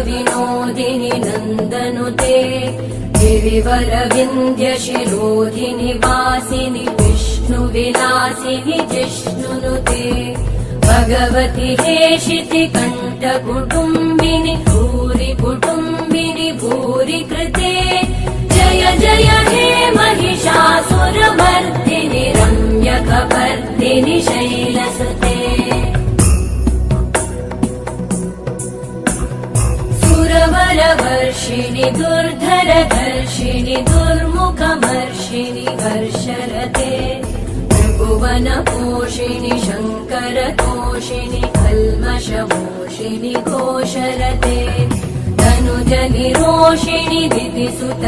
विनोदिनि नन्दनुते गिरिवरविन्द्यशिरोधिनि वासिनि विष्णुविलासिनि जिष्णुनुते भगवति हेशिति कण्ठकुटुम्बिनि भूरि कुटुम्बिनि भूरि कृते जय जय हे महिषासुरमर्दिनि रम्यकपर्दिनि शैलसुते सुरवरवर्षिणि दुर्धरधर्षिणि दुर्मुखमर्षिणि हर्षरते त्रिभुवनपोषिणि शङ्करतोषिणि कल्मषमोषिणि घोषरते तनुजनिरोषिणि दितिसुत